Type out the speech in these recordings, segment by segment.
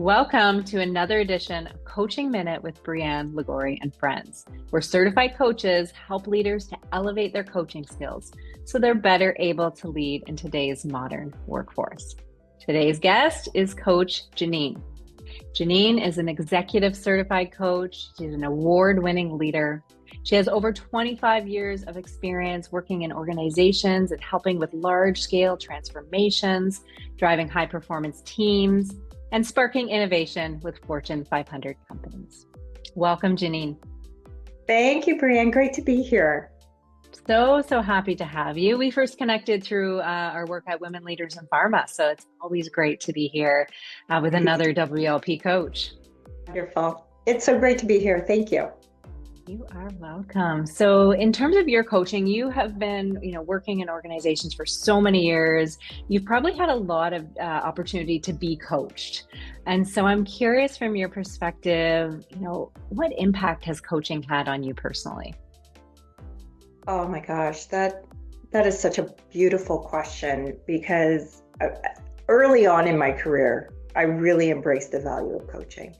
Welcome to another edition of Coaching Minute with Brianne Ligori and Friends, where certified coaches help leaders to elevate their coaching skills so they're better able to lead in today's modern workforce. Today's guest is Coach Janine. Janine is an executive certified coach. She's an award-winning leader. She has over 25 years of experience working in organizations and helping with large-scale transformations, driving high-performance teams, and sparking innovation with Fortune 500 companies. Welcome, Janine. Thank you, Brianne. Great to be here. So happy to have you. We first connected through our work at Women Leaders in Pharma, so it's always great to be here with another WLP coach. Wonderful. It's so great to be here. Thank you. You are welcome. So in terms of your coaching, you have been, working in organizations for so many years. You've probably had a lot of opportunity to be coached. And so I'm curious from your perspective, what impact has coaching had on you personally? Oh my gosh, that is such a beautiful question because early on in my career, I really embraced the value of coaching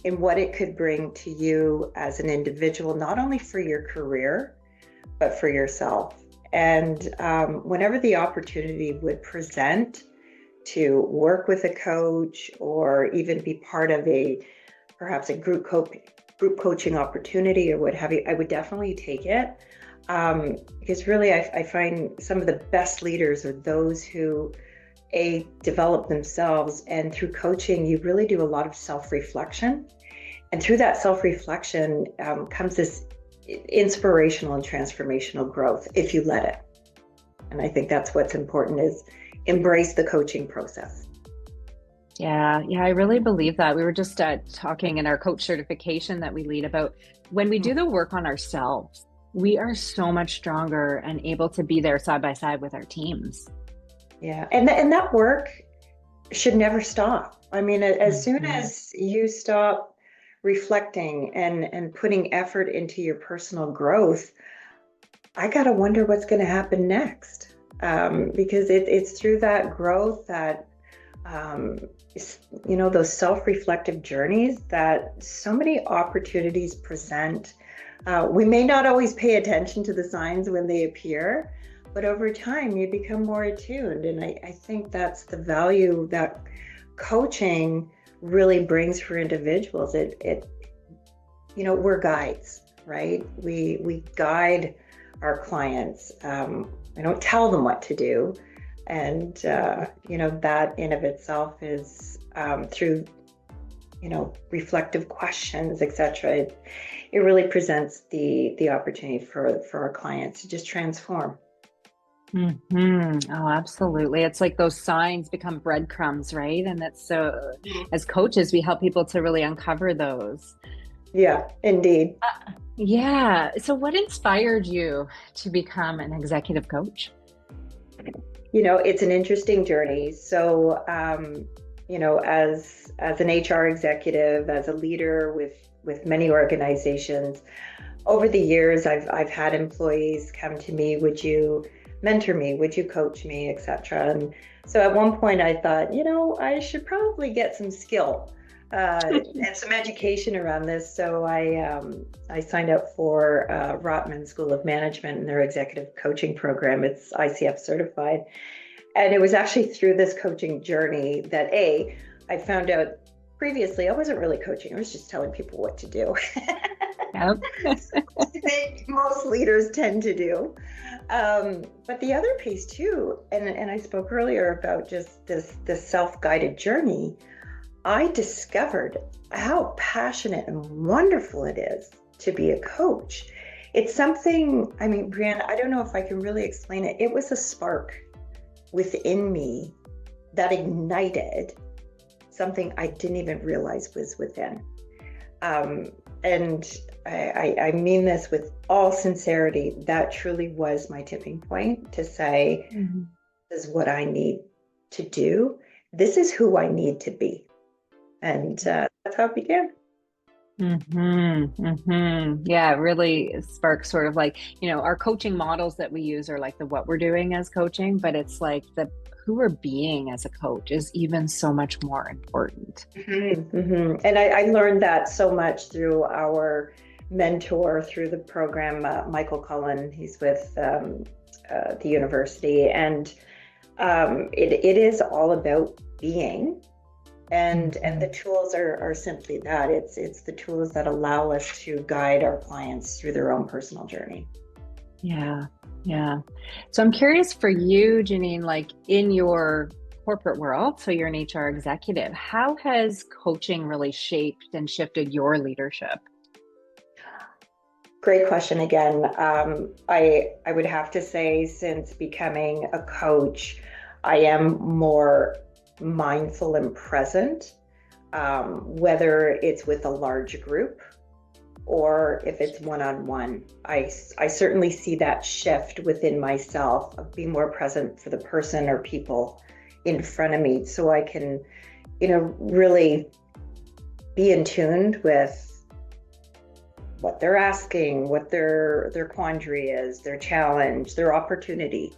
and what it could bring to you as an individual, not only for your career, but for yourself. And whenever the opportunity would present to work with a coach or even be part of perhaps a group coaching opportunity or what have you, I would definitely take it. Because really I find some of the best leaders are those who develop themselves, and through coaching you really do a lot of self-reflection, and through that self-reflection comes this inspirational and transformational growth if you let it. And I think that's what's important, is embrace the coaching process. Yeah, I really believe that. We were just talking in our coach certification that we lead about when we do the work on ourselves, we are so much stronger and able to be there side by side with our teams. Yeah, and that work should never stop. I mean, as soon as you stop reflecting and putting effort into your personal growth, I gotta wonder what's going to happen next. Because it's through that growth that, those self-reflective journeys that so many opportunities present. We may not always pay attention to the signs when they appear, but over time you become more attuned. And I think that's the value that coaching really brings for individuals. We're guides, right? We guide our clients. I don't tell them what to do. And, that in of itself is through, reflective questions, etc. It really presents the opportunity for our clients to just transform. Oh, absolutely. It's like those signs become breadcrumbs, right? And that's so, as coaches, we help people to really uncover those. Yeah, indeed. Yeah. So what inspired you to become an executive coach? It's an interesting journey. So, as an HR executive, as a leader with many organizations, over the years, I've had employees come to me, would you mentor me? Would you coach me, etc. And so at one point I thought, I should probably get some skill and some education around this. So I signed up for Rotman School of Management and their executive coaching program. It's ICF certified. And it was actually through this coaching journey that I found out previously I wasn't really coaching. I was just telling people what to do. Yep. I think most leaders tend to do. But the other piece too, and I spoke earlier about just this self-guided journey, I discovered how passionate and wonderful it is to be a coach. It's something, Brianne, I don't know if I can really explain it. It was a spark within me that ignited something I didn't even realize was within. And I mean this with all sincerity, that truly was my tipping point to say, this is what I need to do. This is who I need to be. And that's how it began. Yeah, it really sparks sort of like, our coaching models that we use are like the what we're doing as coaching, but it's like the who we're being as a coach is even so much more important. And I learned that so much through our mentor through the program, Michael Cullen. He's with the university, and it is all about being. And the tools are simply that. It's the tools that allow us to guide our clients through their own personal journey. Yeah, yeah. So I'm curious for you, Janine, like in your corporate world, so you're an HR executive, how has coaching really shaped and shifted your leadership? Great question again. I would have to say, since becoming a coach, I am more mindful and present, whether it's with a large group or if it's one-on-one. I certainly see that shift within myself of being more present for the person or people in front of me, so I can, really be in tune with what they're asking, what their quandary is, their challenge, their opportunity.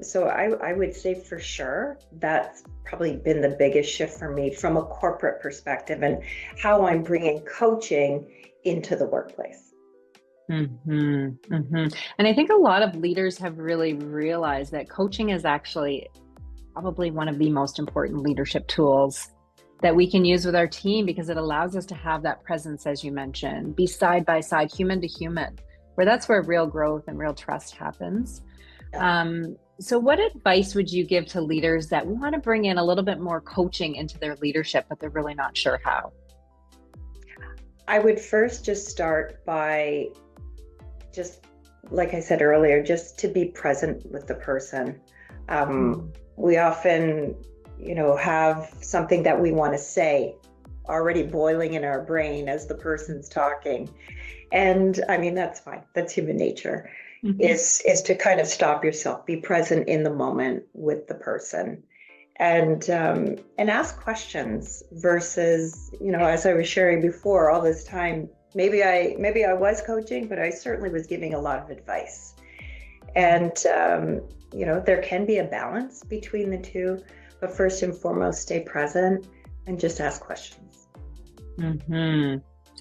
So I would say for sure that's probably been the biggest shift for me from a corporate perspective, and how I'm bringing coaching into the workplace. And I think a lot of leaders have really realized that coaching is actually probably one of the most important leadership tools that we can use with our team, because it allows us to have that presence, as you mentioned, be side by side, human to human, where that's where real growth and real trust happens. So what advice would you give to leaders that want to bring in a little bit more coaching into their leadership, but they're really not sure how? I would first just start by, just like I said earlier, just to be present with the person. We often, have something that we want to say already boiling in our brain as the person's talking. And I mean, that's fine. That's human nature. Is to kind of stop yourself, be present in the moment with the person, and ask questions versus, as I was sharing before, all this time, maybe I was coaching, but I certainly was giving a lot of advice. And there can be a balance between the two, but first and foremost, stay present and just ask questions.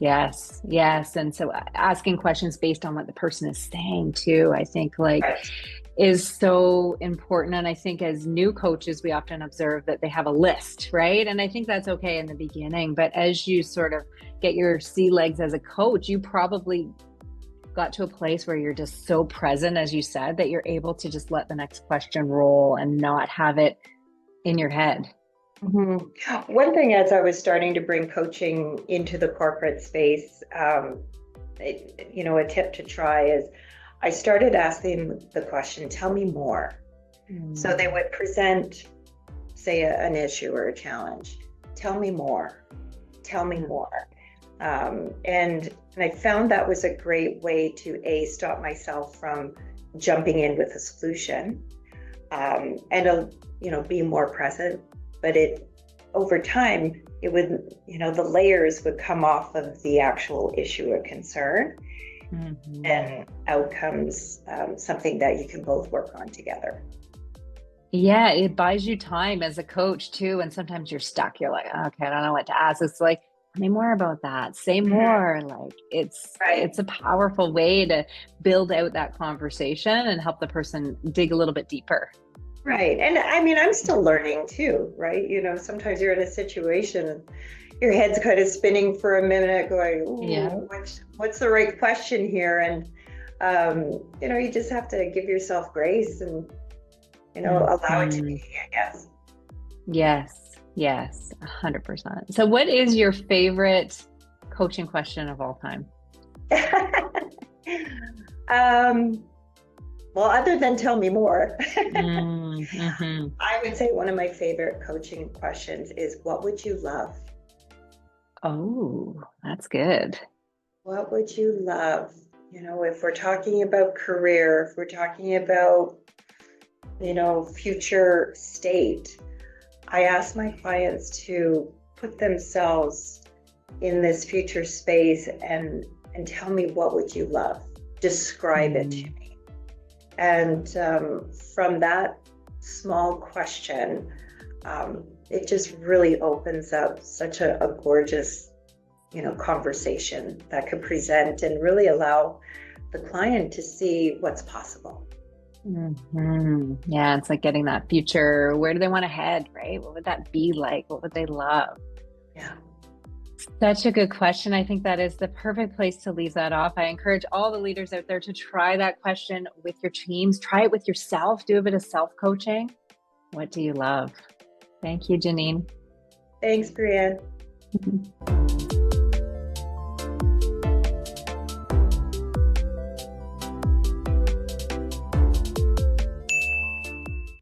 Yes, yes. And so asking questions based on what the person is saying too, I think like is so important. And I think as new coaches, we often observe that they have a list, right? And I think that's okay in the beginning, but as you sort of get your sea legs as a coach, you probably got to a place where you're just so present, as you said, that you're able to just let the next question roll and not have it in your head. One thing, as I was starting to bring coaching into the corporate space, a tip to try is I started asking the question, tell me more. So they would present, say, an issue or a challenge. Tell me more. Tell me more. And I found that was a great way to stop myself from jumping in with a solution, and be more present. But over time, it would, the layers would come off of the actual issue or concern, and outcomes, something that you can both work on together. Yeah, it buys you time as a coach too. And sometimes you're stuck. You're like, okay, I don't know what to ask. It's like, tell me more about that. Say more. Like it's a powerful way to build out that conversation and help the person dig a little bit deeper. Right. And I mean, I'm still learning too, right? Sometimes you're in a situation and your head's kind of spinning for a minute going, what's the right question here? And, you just have to give yourself grace and, allow it to be, I guess. Yes, 100%. So what is your favorite coaching question of all time? Well, other than tell me more, I would say one of my favorite coaching questions is, what would you love? Oh, that's good. What would you love? If we're talking about career, if we're talking about, future state, I ask my clients to put themselves in this future space and tell me, what would you love? Describe it to me. And from that small question, it just really opens up such a gorgeous, conversation that could present and really allow the client to see what's possible. Yeah, it's like getting that future. Where do they want to head, right? What would that be like? What would they love? Yeah. Such a good question. I think that is the perfect place to leave that off. I encourage all the leaders out there to try that question with your teams. Try it with yourself. Do a bit of self-coaching. What do you love? Thank you, Janine. Thanks, Brianne.